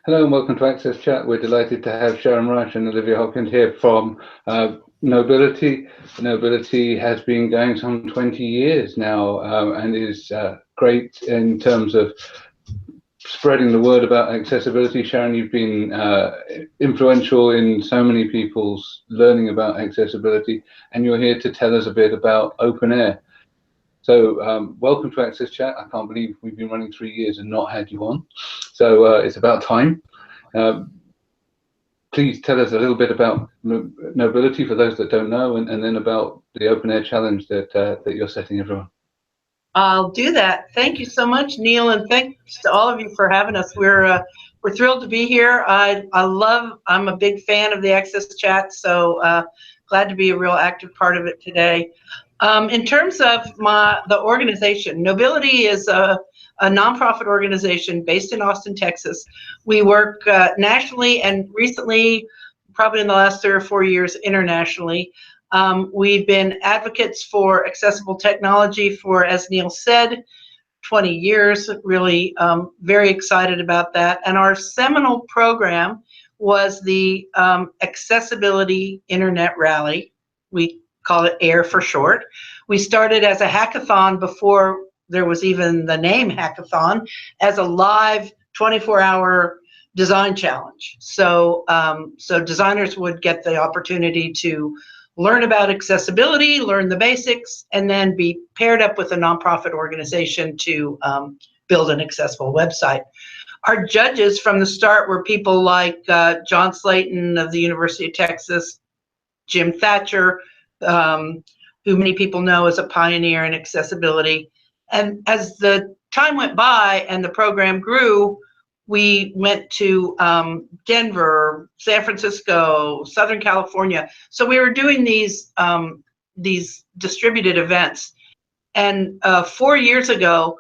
Hello and welcome to AXSChat. We're delighted to have Sharron Rush and Olivia Hawkins here from Knowbility. Knowbility has been going some 20 years now and is great in terms of spreading the word about accessibility. Sharron, you've been influential in so many people's learning about accessibility, and you're here to tell us a bit about open air. So welcome to AXSChat. I can't believe we've been running 3 years and not had you on. So it's about time. Please tell us a little bit about Knowbility for those that don't know, and then about the open air challenge that you're setting everyone. I'll do that. Thank you so much, Neil, and thanks to all of you for having us. We're thrilled to be here. I'm a big fan of the AXSChat, so glad to be a real active part of it today. In terms of the organization, Knowbility is a nonprofit organization based in Austin, Texas. We work nationally and recently, probably in the last 3 or 4 years, internationally. We've been advocates for accessible technology for, as Neil said, 20 years, really very excited about that. And our seminal program was the Accessibility Internet Rally. We call it AIR for short. We started as a hackathon before there was even the name hackathon, as a live 24-hour design challenge. So, so designers would get the opportunity to learn about accessibility, learn the basics, and then be paired up with a nonprofit organization to build an accessible website. Our judges from the start were people like John Slayton of the University of Texas, Jim Thatcher, who many people know as a pioneer in accessibility. And as the time went by and the program grew, we went to Denver, San Francisco, Southern California. So we were doing these distributed events. And 4 years ago,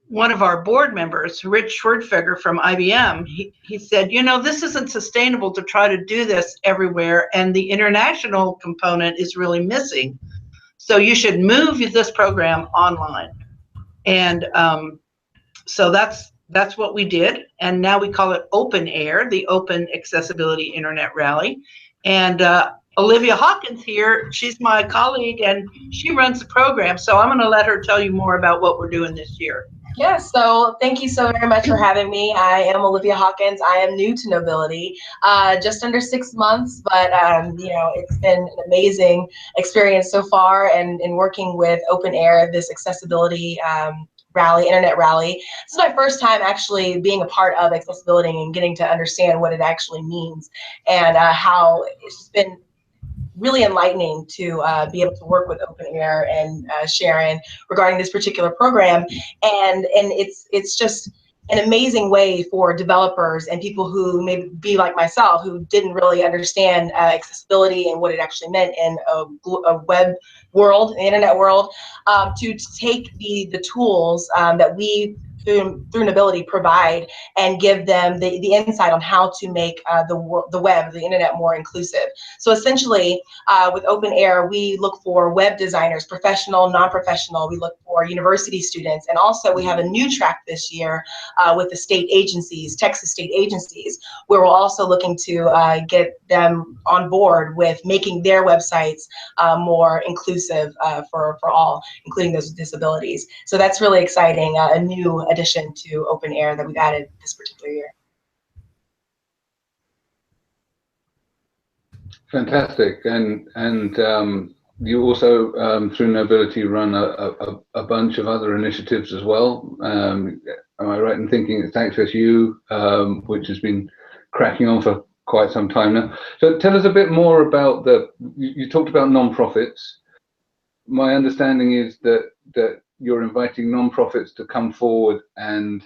one of our board members, Rich Schwerdtfeger from IBM, he said, you know, this isn't sustainable to try to do this everywhere, and the international component is really missing. So you should move this program online. And so that's what we did. And now we call it Open Air, the Open Accessibility Internet Rally. And Olivia Hawkins here, she's my colleague, and she runs the program. So I'm going to let her tell you more about what we're doing this year. Yes, so thank you so very much for having me. I am Olivia Hawkins. I am new to Knowbility, just under 6 months, but you know, it's been an amazing experience so far, and in working with Open Air, this accessibility rally, internet rally. This is my first time actually being a part of accessibility and getting to understand what it actually means, and how it's just been really enlightening to be able to work with Open Air and Sharron regarding this particular program, and it's just an amazing way for developers and people who may be like myself, who didn't really understand accessibility and what it actually meant in a web world, the internet world, to take the tools that we through Knowbility provide and give them the insight on how to make the web, the internet, more inclusive. So essentially, with Open Air, we look for web designers, professional, non-professional. We look for university students, and also we have a new track this year with the state agencies, Texas state agencies, where we're also looking to get them on board with making their websites more inclusive for all, including those with disabilities. So that's really exciting, a new addition to Open Air that we've added this particular year. Fantastic, and you also through Knowbility run a bunch of other initiatives as well. Am I right in thinking it's Access U, which has been cracking on for quite some time now? So tell us a bit more about you talked about non-profits. My understanding is that you're inviting non-profits to come forward and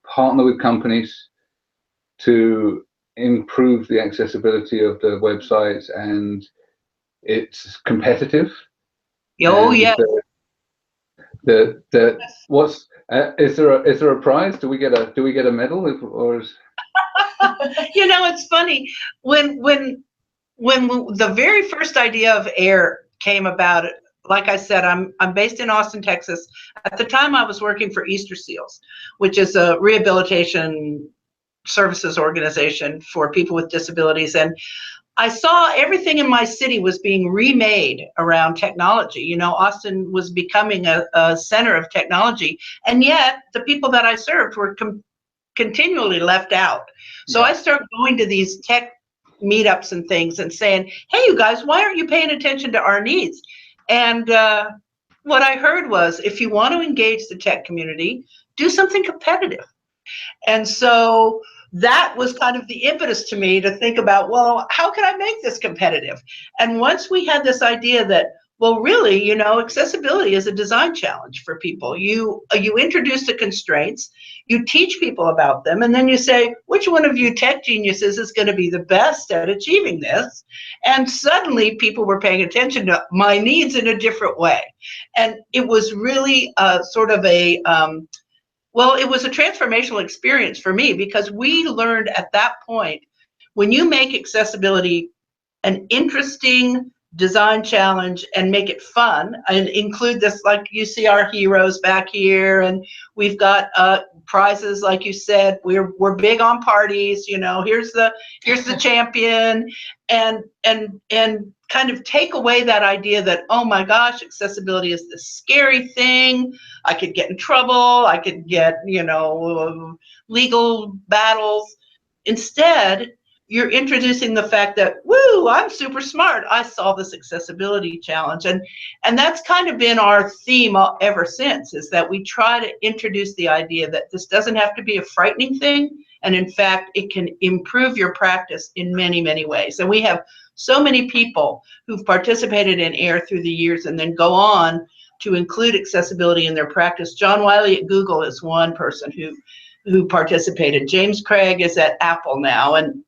partner with companies to improve the accessibility of the websites, and it's competitive. Oh, yeah. What's is there a prize? Do we get a medal, or is... You know, it's funny when the very first idea of AIR came about like I said, I'm based in Austin, Texas. At the time, I was working for Easter Seals, which is a rehabilitation services organization for people with disabilities. And I saw everything in my city was being remade around technology. You know, Austin was becoming a center of technology, and yet the people that I served were continually left out. So I started going to these tech meetups and things and saying, hey, you guys, why aren't you paying attention to our needs? And what I heard was, if you want to engage the tech community, do something competitive. And so that was kind of the impetus to me to think about, well, how can I make this competitive? And once we had this idea that, well, really, you know, accessibility is a design challenge for people. You introduce the constraints, you teach people about them, and then you say, which one of you tech geniuses is going to be the best at achieving this? And suddenly people were paying attention to my needs in a different way. And it was really sort of a, well, it was a transformational experience for me, because we learned at that point, when you make accessibility an interesting design challenge and make it fun and include this, like you see our heroes back here, and we've got prizes, like you said, we're big on parties, you know, here's the champion, and kind of take away that idea that, oh my gosh, accessibility is this scary thing. I could get in trouble. I could get, you know, legal battles. Instead, you're introducing the fact that, woo, I'm super smart. I solved this accessibility challenge. And that's kind of been our theme ever since, is that we try to introduce the idea that this doesn't have to be a frightening thing. And in fact, it can improve your practice in many, many ways. And we have so many people who've participated in AIR through the years and then go on to include accessibility in their practice. John Wiley at Google is one person who participated. James Craig is at Apple now, and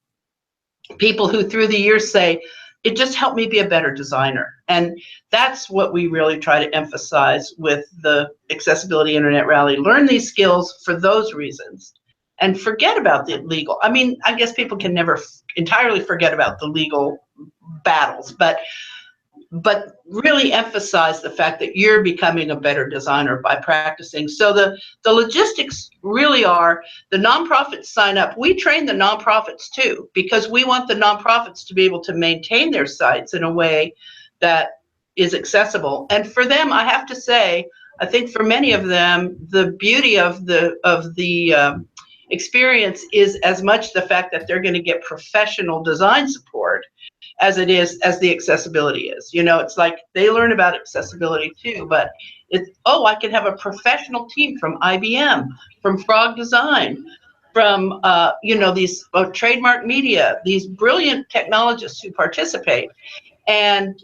people who through the years say, it just helped me be a better designer. And that's what we really try to emphasize with the Accessibility Internet Rally. Learn these skills for those reasons and forget about the legal. I mean, I guess people can never entirely forget about the legal battles, but really emphasize the fact that you're becoming a better designer by practicing. So the logistics really are, the nonprofits sign up. We train the nonprofits too, because we want the nonprofits to be able to maintain their sites in a way that is accessible. And for them, I have to say, I think for many of them, the beauty of the experience is as much the fact that they're going to get professional design support as it is as the accessibility is. You know, it's like they learn about accessibility too, but it's, oh, I can have a professional team from IBM, from Frog Design, from you know, these Trademark Media, these brilliant technologists who participate, and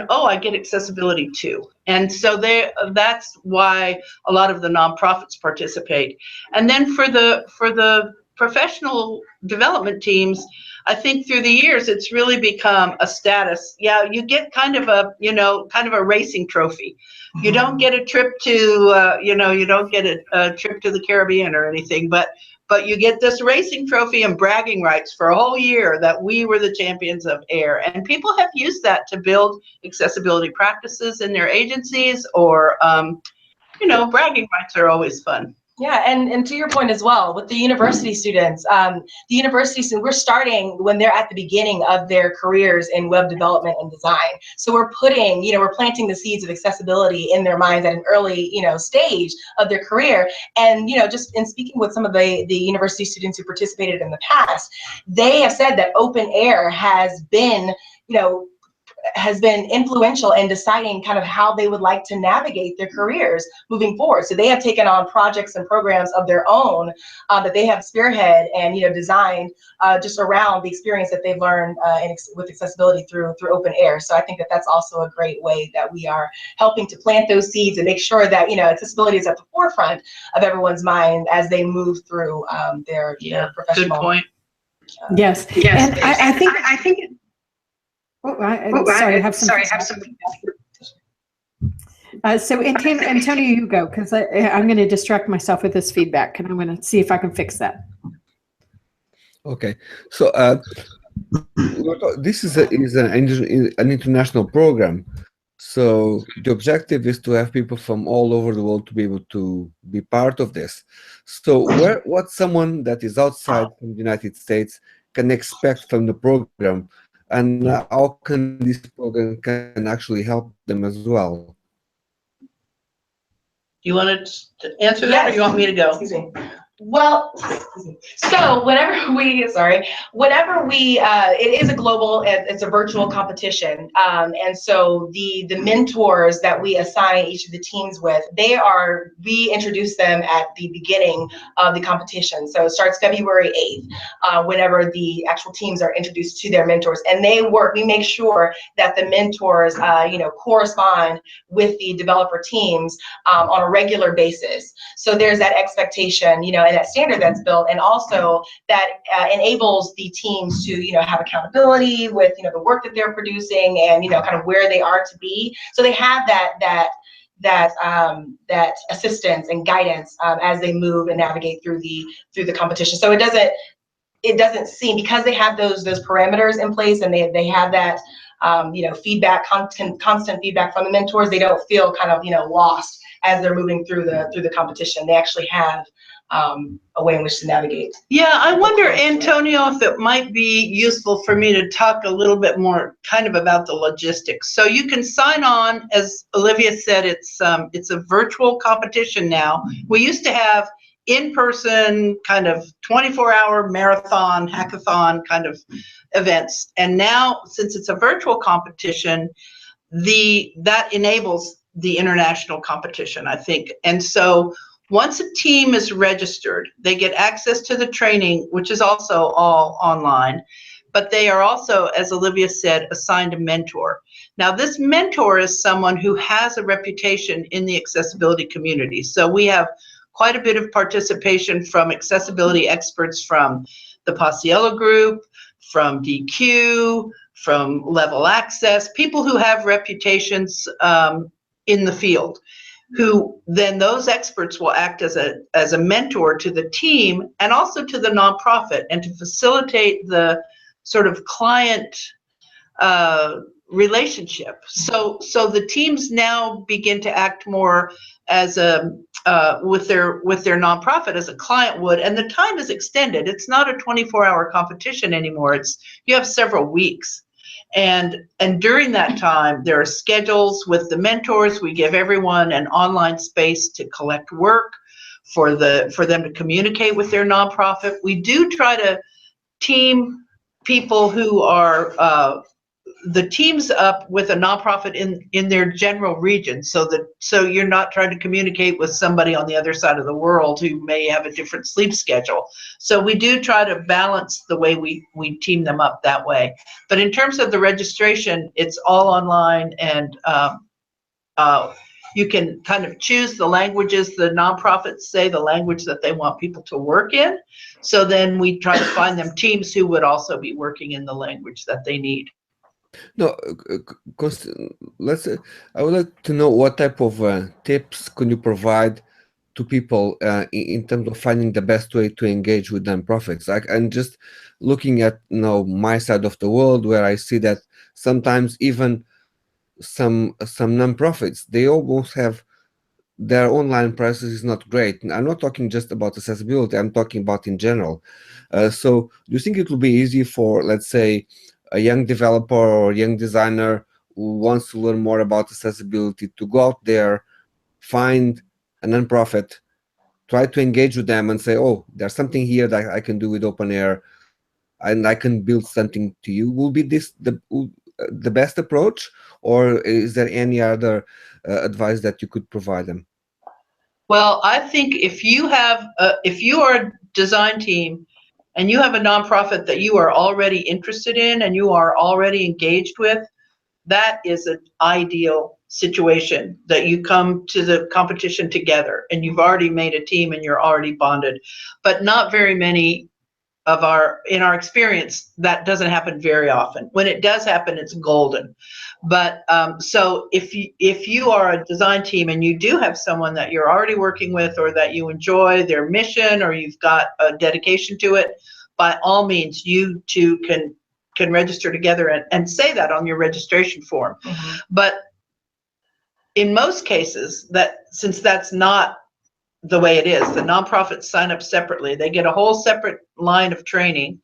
oh, I get accessibility too. And so that's why a lot of the nonprofits participate. And then for the professional development teams, I think through the years, it's really become a status. Yeah, you get kind of a, you know, kind of a racing trophy. You don't get a trip to, you know, you don't get a trip to the Caribbean or anything, but you get this racing trophy and bragging rights for a whole year that we were the champions of AIR. And people have used that to build accessibility practices in their agencies, or, you know, bragging rights are always fun. Yeah, and to your point as well, with the university students, we're starting when they're at the beginning of their careers in web development and design. So we're putting, you know, we're planting the seeds of accessibility in their minds at an early, you know, stage of their career. And, you know, just in speaking with some of the university students who participated in the past, they have said that open air has been, you know, has been influential in deciding kind of how they would like to navigate their careers moving forward. So they have taken on projects and programs of their own that they have spearhead and, you know, designed just around the experience that they've learned with accessibility through open air. So I think that that's also a great way that we are helping to plant those seeds and make sure that, you know, accessibility is at the forefront of everyone's mind as they move through their professional. Good point. Yes. And I think. Sorry, I have some. So Antonio, you go, because I'm going to distract myself with this feedback, and I'm going to see if I can fix that. Okay, so this is an international program. So the objective is to have people from all over the world to be able to be part of this. So what someone that is outside from the United States can expect from the program, and how can this program can actually help them as well? You want to answer that, or you want me to go? Excuse me. Well, so whenever we, it is a global, it's a virtual competition. And so the mentors that we assign each of the teams with, we introduce them at the beginning of the competition. So it starts February 8th, whenever the actual teams are introduced to their mentors. And we make sure that the mentors, correspond with the developer teams on a regular basis. So there's that expectation, and that standard that's built, and also that enables the teams to, have accountability with, the work that they're producing and, kind of where they are to be. So they have that assistance and guidance as they move and navigate through the competition. So it doesn't seem, because they have those parameters in place, and they have that feedback, constant feedback from the mentors. They don't feel kind of lost as they're moving through the competition. They actually have a way in which to navigate. Yeah, I wonder, Antonio, if it might be useful for me to talk a little bit more kind of about the logistics. So you can sign on, as Olivia said, it's a virtual competition now. We used to have in-person kind of 24-hour marathon, hackathon kind of events. And now, since it's a virtual competition, that enables the international competition, I think. And so once a team is registered, they get access to the training, which is also all online, but they are also, as Olivia said, assigned a mentor. Now, this mentor is someone who has a reputation in the accessibility community. So we have quite a bit of participation from accessibility experts from the Paciello Group, from DQ, from Level Access, people who have reputations in the field, who then those experts will act as a mentor to the team and also to the nonprofit, and to facilitate the sort of client relationship. So the teams now begin to act more as with their nonprofit as a client would, and the time is extended. It's not a 24-hour competition anymore. You have several weeks. And during that time, there are schedules with the mentors. We give everyone an online space to collect work for them to communicate with their nonprofit. We do try to team people who are the teams up with a nonprofit in their general region, so you're not trying to communicate with somebody on the other side of the world who may have a different sleep schedule. So we do try to balance the way we team them up that way. But in terms of the registration, it's all online, and you can kind of choose the languages. The nonprofits say the language that they want people to work in. So then we try to find them teams who would also be working in the language that they need. No, I would like to know what type of tips can you provide to people in terms of finding the best way to engage with nonprofits. I'm just looking at my side of the world, where I see that sometimes even some nonprofits, they almost have their online presence is not great. I'm not talking just about accessibility, I'm talking about in general. So do you think it will be easy for, let's say, a young developer or young designer who wants to learn more about accessibility to go out there, find a nonprofit, try to engage with them and say, oh, there's something here that I can do with OpenAir and I can build something to you? Will be this the best approach, or is there any other advice that you could provide them? Well, I think if you are a design team and you have a nonprofit that you are already interested in and you are already engaged with, that is an ideal situation, that you come to the competition together and you've already made a team and you're already bonded. But not very many in our experience, that doesn't happen very often. When it does happen, it's golden. But so if you are a design team and you do have someone that you're already working with, or that you enjoy their mission, or you've got a dedication to it, by all means, you two can register together and say that on your registration form. Mm-hmm. But in most cases, that since that's not the way it is, the nonprofits sign up separately. They get a whole separate line of training.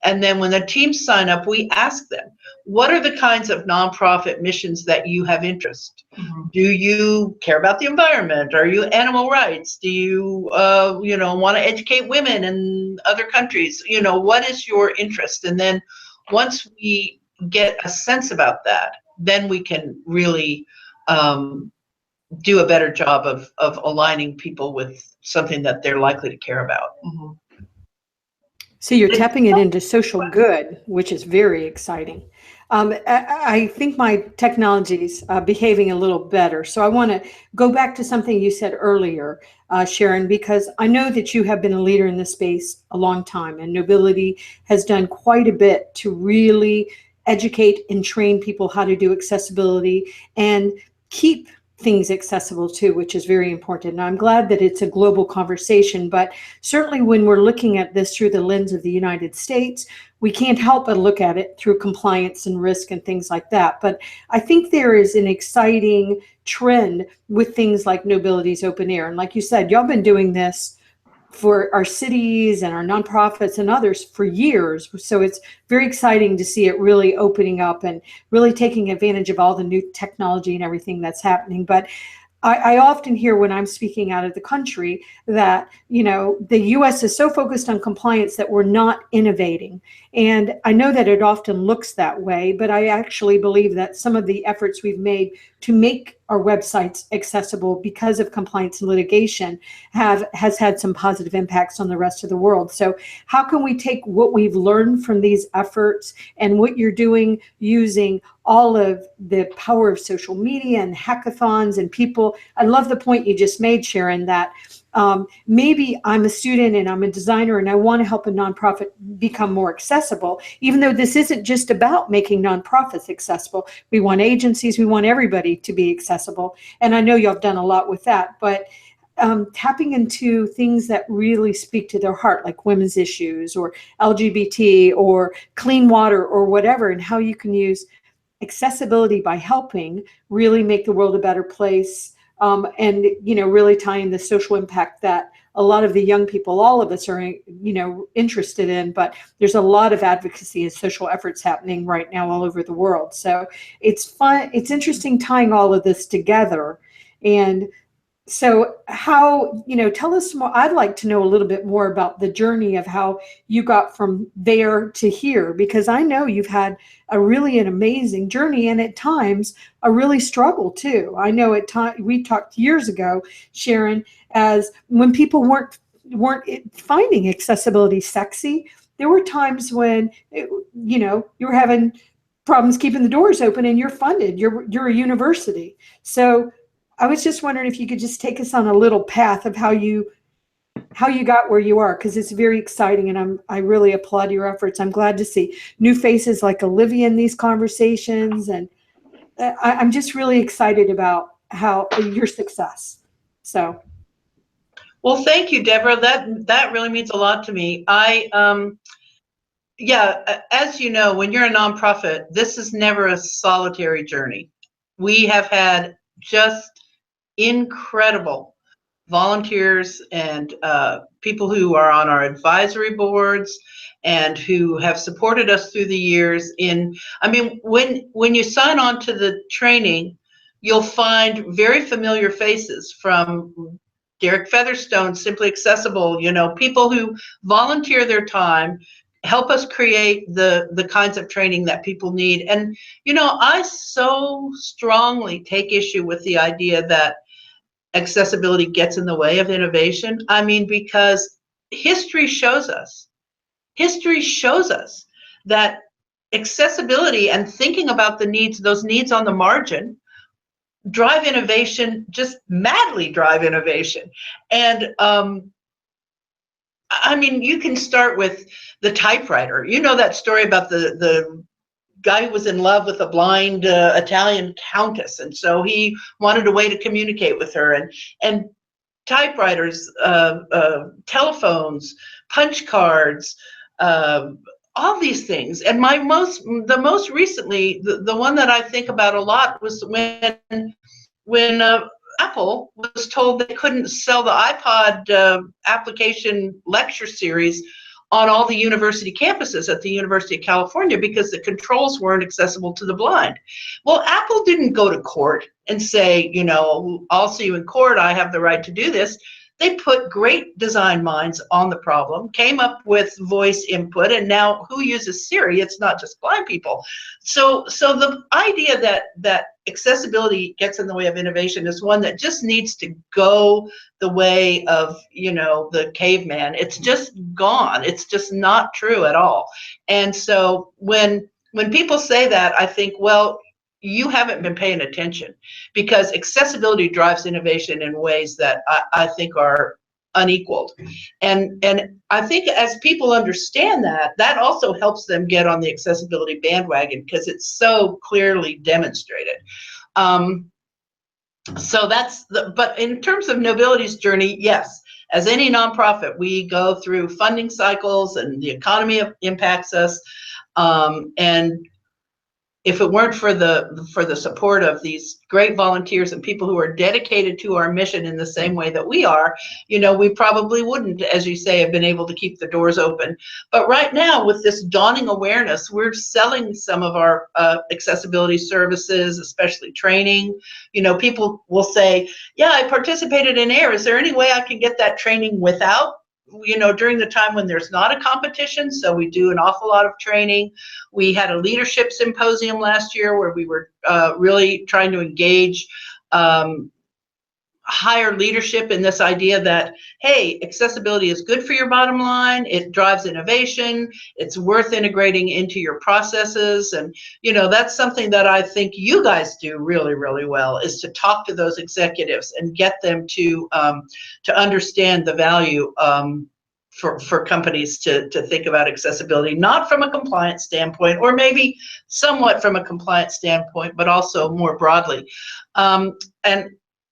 And then when the teams sign up, we ask them, what are the kinds of nonprofit missions that you have interest? Do you care about the environment? Are you animal rights? Do you, want to educate women in other countries? What is your interest? And then once we get a sense about that, then we can really do a better job of aligning people with something that they're likely to care about. So you're tapping it into social good, which is very exciting. I think my technology's behaving a little better. So I want to go back to something you said earlier, Sharron, because I know that you have been a leader in this space a long time, and Knowbility has done quite a bit to really educate and train people how to do accessibility and keep things accessible too, which is very important. And I'm glad that it's a global conversation, but certainly when we're looking at this through the lens of the United States, we can't help but look at it through compliance and risk and things like that. But I think there is an exciting trend with things like Knowbility's Open Air. And like you said, y'all been doing this for our cities and our nonprofits and others for years. So it's very exciting to see it really opening up and really taking advantage of all the new technology and everything that's happening. But I often hear when I'm speaking out of the country that, the U.S. is so focused on compliance that we're not innovating. And I know that it often looks that way, but I actually believe that some of the efforts we've made to make our websites accessible because of compliance and litigation has had some positive impacts on the rest of the world. So how can we take what we've learned from these efforts and what you're doing using all of the power of social media and hackathons and people? I love the point you just made, Sharron, that maybe I'm a student and I'm a designer and I want to help a nonprofit become more accessible, even though this isn't just about making nonprofits accessible. We want agencies, we want everybody to be accessible. And I know y'all have done a lot with that, but tapping into things that really speak to their heart, like women's issues or LGBT or clean water or whatever, and how you can use accessibility by helping really make the world a better place. And, really tying the social impact that a lot of the young people, all of us are, interested in, but there's a lot of advocacy and social efforts happening right now all over the world. So it's fun. It's interesting tying all of this together. And so how, tell us more. I'd like to know a little bit more about the journey of how you got from there to here, because I know you've had an amazing journey and at times a really struggle too. I know at times, we talked years ago, Sharron, as when people weren't finding accessibility sexy, there were times when, you were having problems keeping the doors open and you're funded, you're a university. So I was just wondering if you could just take us on a little path of how you got where you are, because it's very exciting and I really applaud your efforts. I'm glad to see new faces like Olivia in these conversations, and I'm just really excited about how your success. So, well, thank you, Deborah. That really means a lot to me. As you know, when you're a nonprofit, this is never a solitary journey. We have had just incredible volunteers and people who are on our advisory boards and who have supported us through the years. When you sign on to the training, you'll find very familiar faces, from Derek Featherstone, Simply Accessible, people who volunteer their time, help us create the kinds of training that people need. And, I so strongly take issue with the idea that accessibility gets in the way of innovation. Because history shows us that accessibility and thinking about those needs on the margin drive innovation, just madly drive innovation. And you can start with the typewriter. That story about the guy who was in love with a blind Italian countess, and so he wanted a way to communicate with her, and typewriters, telephones, punch cards, all these things. And the most recently, the one that I think about a lot was when Apple was told they couldn't sell the iPod application lecture series on all the university campuses at the University of California because the controls weren't accessible to the blind. Well, Apple didn't go to court and say, you know, I'll see you in court, I have the right to do this. They put great design minds on the problem, came up with voice input, and now who uses Siri? It's not just blind people. So the idea that accessibility gets in the way of innovation is one that just needs to go the way of, you know, the caveman. It's just gone. It's just not true at all. And so when people say that, I think, well, you haven't been paying attention, because accessibility drives innovation in ways that I think are unequaled. And I think as people understand that, that also helps them get on the accessibility bandwagon because it's so clearly demonstrated. So that's but in terms of Knowbility's journey, yes, as any nonprofit, we go through funding cycles and the economy impacts us. And if it weren't for the support of these great volunteers and people who are dedicated to our mission in the same way that we are, you know, we probably wouldn't, as you say, have been able to keep the doors open. But right now, with this dawning awareness, we're selling some of our accessibility services, especially training. You know, people will say, yeah, I participated in AIR. Is there any way I can get that training without, you know, during the time when there's not a competition? So we do an awful lot of training. We had a leadership symposium last year where we were really trying to engage higher leadership in this idea that, hey, accessibility is good for your bottom line, it drives innovation, it's worth integrating into your processes. And, you know, that's something that I think you guys do really, really well, is to talk to those executives and get them to understand the value for companies to think about accessibility, not from a compliance standpoint, or maybe somewhat from a compliance standpoint, but also more broadly. And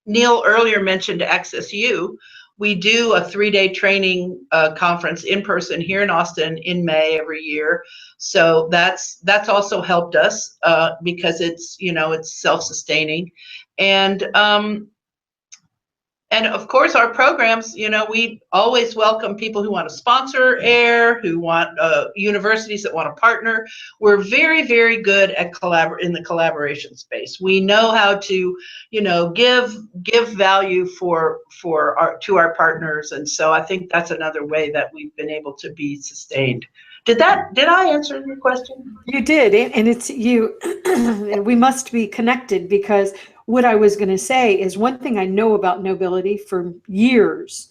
Neil earlier mentioned AXSChat. We do a 3-day training conference in person here in Austin in May every year. So that's also helped us because it's, you know, it's self-sustaining. And of course, our programs, you know, we always welcome people who want to sponsor AIR, who want universities that want to partner. We're very, very good at in the collaboration space. We know how to, you know, give value to our partners, and so I think that's another way that we've been able to be sustained. Did I answer your question? You did, and it's you. We must be connected, because what I was going to say is, one thing I know about Knowbility for years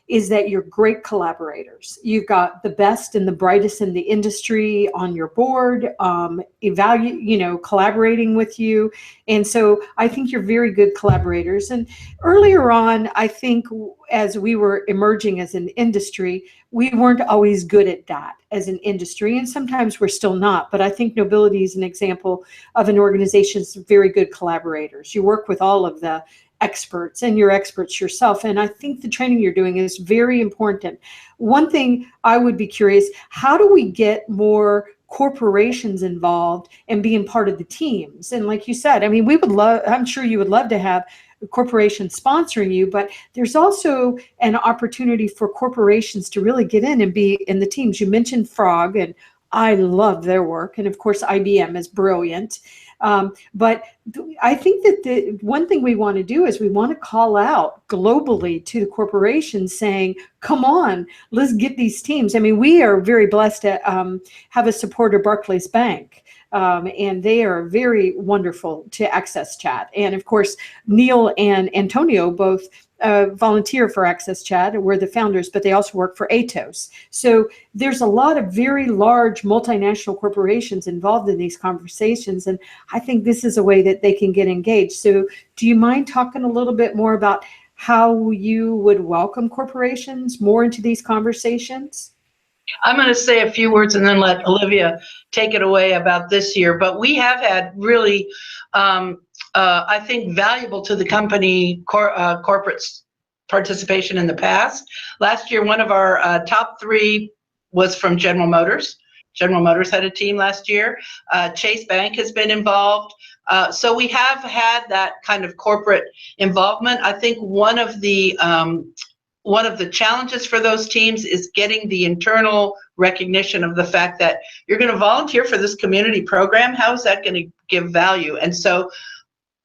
is that you're great collaborators. You've got the best and the brightest in the industry on your board, collaborating with you. And so I think you're very good collaborators. And earlier on, I think as we were emerging as an industry, we weren't always good at that as an industry, and sometimes we're still not. But I think Knowbility is an example of an organization that's very good collaborators. You work with all of the experts, and you're experts yourself. And I think the training you're doing is very important. One thing I would be curious, how do we get more corporations involved and being part of the teams? And like you said, I mean, we would love, I'm sure you would love to have corporations sponsoring you, but there's also an opportunity for corporations to really get in and be in the teams. You mentioned Frog, and I love their work. And of course, IBM is brilliant. But I think that the one thing we want to do is we want to call out globally to the corporations saying, come on, let's get these teams. I mean, we are very blessed to have a supporter, Barclays Bank. And they are very wonderful to AXSChat. And of course, Neil and Antonio both volunteer for AXSChat. We're the founders, but they also work for ATOS. So there's a lot of very large multinational corporations involved in these conversations. And I think this is a way that they can get engaged. So do you mind talking a little bit more about how you would welcome corporations more into these conversations? I'm going to say a few words and then let Olivia take it away about this year. But we have had really, I think, valuable to the company corporate participation in the past. Last year, one of our top 3 was from General Motors. General Motors had a team last year. Chase Bank has been involved. So we have had that kind of corporate involvement. I think one of the challenges for those teams is getting the internal recognition of the fact that you're going to volunteer for this community program. How is that going to give value? And so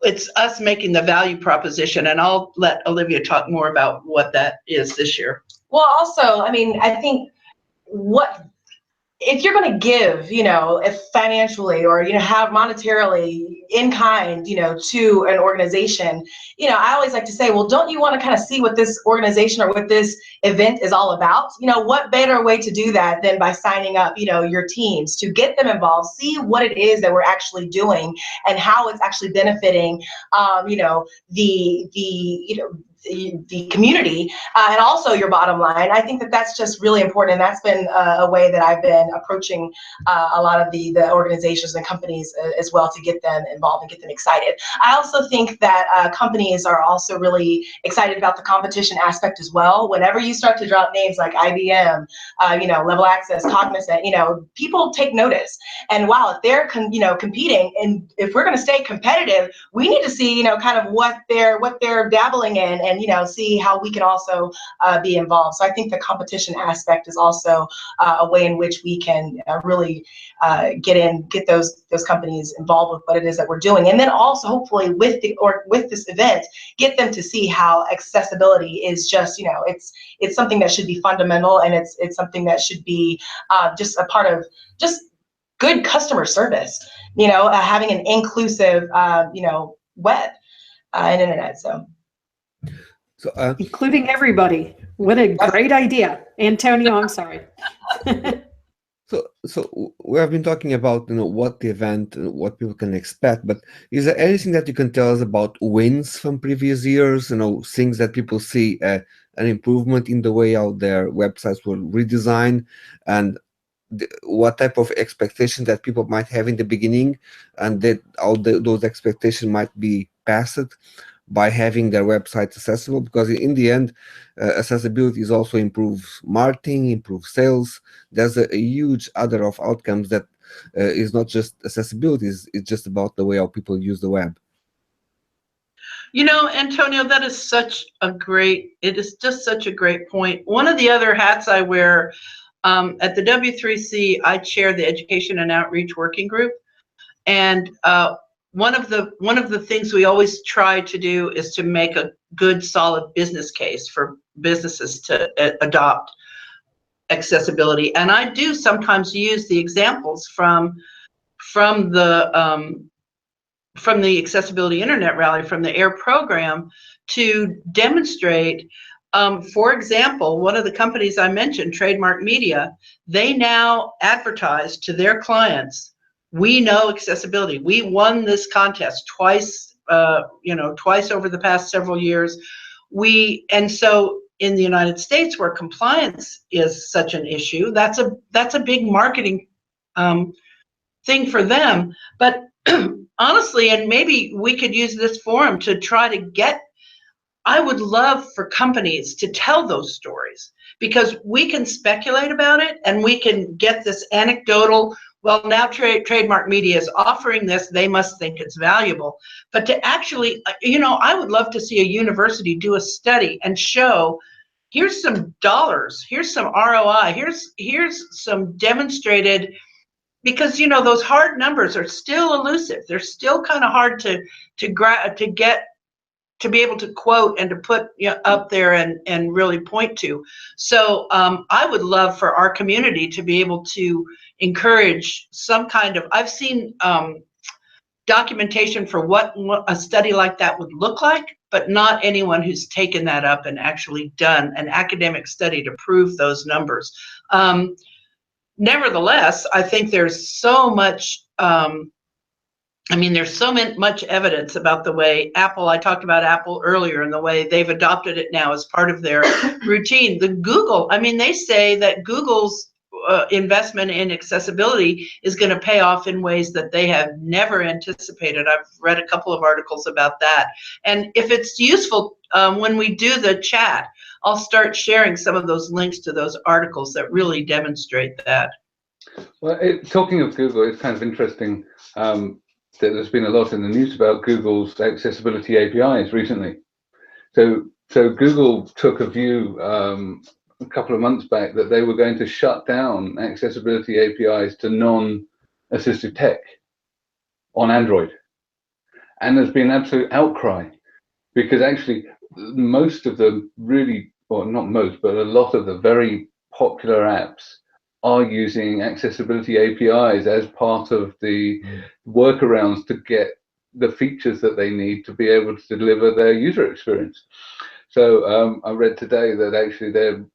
it's us making the value proposition, and I'll let Olivia talk more about what that is this year. Well, also, I mean, I think if you're going to give, if financially or, have monetarily in kind, to an organization, I always like to say, well, don't you want to kind of see what this organization or what this event is all about? What better way to do that than by signing up, your teams to get them involved, see what it is that we're actually doing and how it's actually benefiting, the community and also your bottom line. I think that that's just really important, and that's been a way that I've been approaching a lot of the organizations and companies as well, to get them involved and get them excited. I also think that companies are also really excited about the competition aspect as well. Whenever you start to drop names like IBM, Level Access, Cognizant, people take notice. And wow, if they're competing, and if we're going to stay competitive, we need to see kind of what they're dabbling in, and see how we can also be involved. So I think the competition aspect is also a way in which we can really get those companies involved with what it is that we're doing, and then also hopefully with this event, get them to see how accessibility is just it's something that should be fundamental, and it's something that should be just a part of just good customer service. Having an inclusive web and internet. So, including everybody. What a great idea. Antonio, I'm sorry. So we have been talking about what the event, what people can expect, but is there anything that you can tell us about wins from previous years, things that people see an improvement in the way how their websites were redesigned, and what type of expectation that people might have in the beginning, and that those expectations might be passed by having their website accessible? Because in the end, accessibility is also improves marketing, improves sales. There's a huge other of outcomes that is not just accessibility, it's just about the way how people use the web. Antonio, it is just such a great point. One of the other hats I wear at the W3C, I chair the Education and Outreach Working Group, and one of the things we always try to do is to make a good, solid business case for businesses to adopt accessibility. And I do sometimes use the examples from the Accessibility Internet Rally, from the AIR program, to demonstrate. For example, one of the companies I mentioned, Trademark Media, they now advertise to their clients, we know accessibility. We won this contest twice over the past several years. And so in the United States, where compliance is such an issue, that's a big marketing thing for them. But honestly, and maybe we could use this forum to try to I would love for companies to tell those stories, because we can speculate about it and we can get this anecdotal, well, now Trademark Media is offering this, they must think it's valuable. But to actually, I would love to see a university do a study and show, here's some dollars, here's some ROI, here's some demonstrated, because those hard numbers are still elusive. They're still kind of hard to be able to quote and to put up there and really point to. So I would love for our community to be able to encourage some kind of, I've seen documentation for what a study like that would look like, but not anyone who's taken that up and actually done an academic study to prove those numbers. Nevertheless, I think there's so much there's so much evidence about the way Apple, I talked about Apple earlier, and the way they've adopted it now as part of their routine. The Google, they say that Google's investment in accessibility is going to pay off in ways that they have never anticipated. I've read a couple of articles about that. And if it's useful, when we do the chat, I'll start sharing some of those links to those articles that really demonstrate that. Well, talking of Google, it's kind of interesting that there's been a lot in the news about Google's accessibility APIs recently. So Google took a view a couple of months back that they were going to shut down accessibility APIs to non-assistive tech on Android. And there's been absolute outcry because actually most of the really, well, not most, but a lot of the very popular apps are using accessibility APIs as part of the workarounds to get the features that they need to be able to deliver their user experience. So I read today that actually they're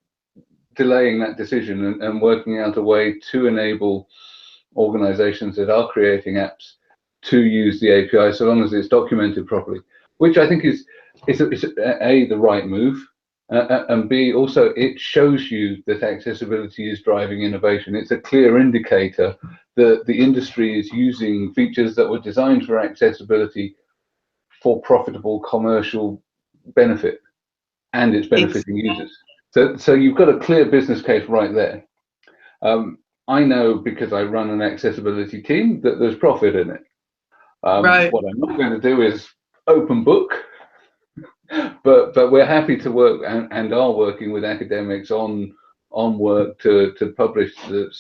delaying that decision and working out a way to enable organizations that are creating apps to use the API so long as it's documented properly, which I think is A, the right move, and B, also it shows you that accessibility is driving innovation. It's a clear indicator that the industry is using features that were designed for accessibility for profitable commercial benefit, and it's benefiting users. So you've got a clear business case right there. I know because I run an accessibility team that there's profit in it. Right. What I'm not going to do is open book, but we're happy to work and are working with academics on work to publish the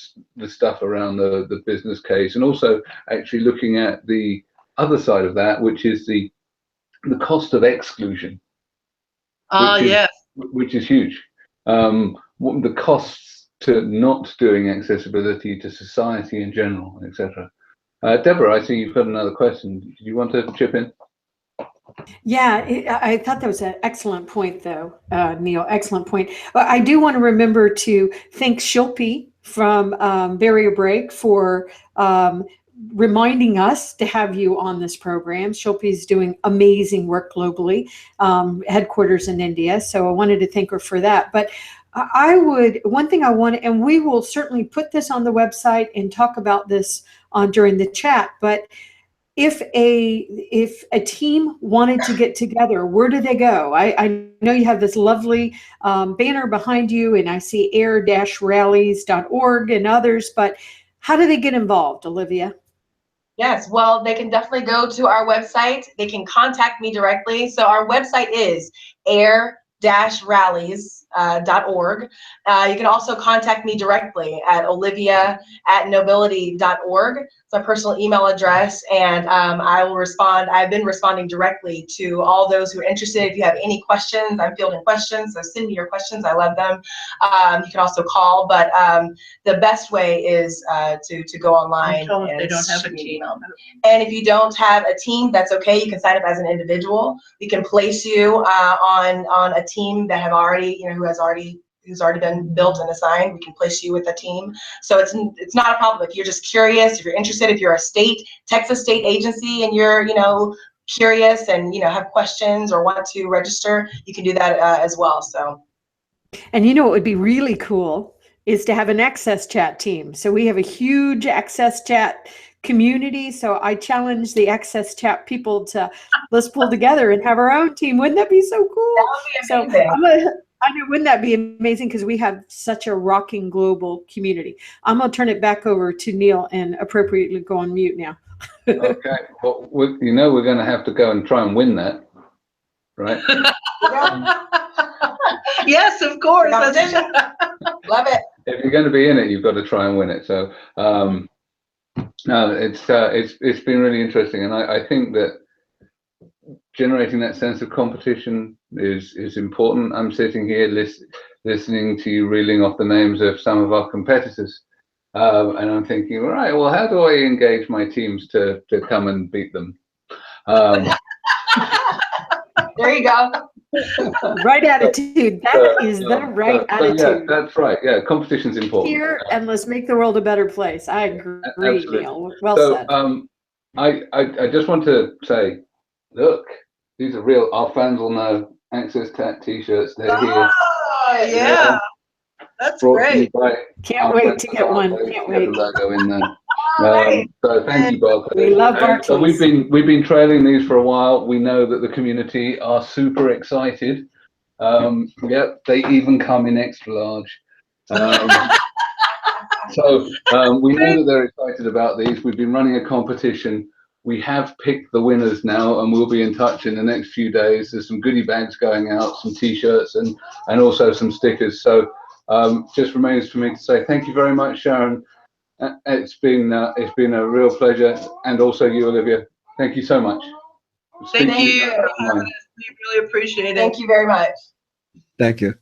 stuff around the business case, and also actually looking at the other side of that, which is the cost of exclusion. Yes. Which is huge. The costs to not doing accessibility to society in general, etc. Deborah, I see you've got another question. Do you want to chip in? Yeah, I thought that was an excellent point, though, Neil. Excellent point. I do want to remember to thank Shilpi from Barrier Break for reminding us to have you on this program. Shilpi is doing amazing work globally, headquarters in India. So I wanted to thank her for that. But one thing I want, and we will certainly put this on the website and talk about this during the chat, but if a team wanted to get together, where do they go? I know you have this lovely banner behind you, and I see air-rallies.org and others, but how do they get involved, Olivia? Yes, well, they can definitely go to our website. They can contact me directly. So our website is air-rallies.org. You can also contact me directly at olivia@knowbility.org. It's my personal email address, and I will respond. I've been responding directly to all those who are interested. If you have any questions, I'm fielding questions, so send me your questions. I love them. You can also call, but the best way is to go online. And they don't have a team. And if you don't have a team, that's okay. You can sign up as an individual. We can place you on a team that have already, who's already been built and assigned. We can place you with a team. So it's not a problem if you're just curious, if you're interested, if you're a Texas state agency and you're, curious and, have questions or want to register, you can do that as well. So. And what would be really cool is to have an AXSChat team. So we have a huge AXSChat community. So I challenge the AXSChat people to let's pull together and have our own team. Wouldn't that be so cool? That would be amazing. I know, wouldn't that be amazing? Because we have such a rocking global community. I'm going to turn it back over to Neil and appropriately go on mute now. Okay. Well, we're going to have to go and try and win that, right? Yes, of course. Love it. If you're going to be in it, you've got to try and win it. So no, it's been really interesting, and I think that generating that sense of competition is important. I'm sitting here listening to you reeling off the names of some of our competitors, and I'm thinking, right, well, how do I engage my teams to come and beat them? There you go. Right attitude. That is the right attitude. Yeah, that's right. Yeah, competition's important. Here, and let's make the world a better place. I agree, Absolutely. Neil. Well said. I just want to say, look, these are real. Our fans will know AXSChat t-shirts. They're here. Oh, yeah. That's great. Can't wait to get one. Can't wait. Logo in there. So thank you, Bob. We love our So we've been trailing these for a while. We know that the community are super excited. Yep, they even come in extra large. So we know that they're excited about these. We've been running a competition. We have picked the winners now, and we'll be in touch in the next few days. There's some goodie bags going out, some T-shirts, and also some stickers. So just remains for me to say thank you very much, Sharron. It's been a real pleasure, and also you, Olivia. Thank you so much. Thank you for having us. We really appreciate it. Thank you very much. Thank you.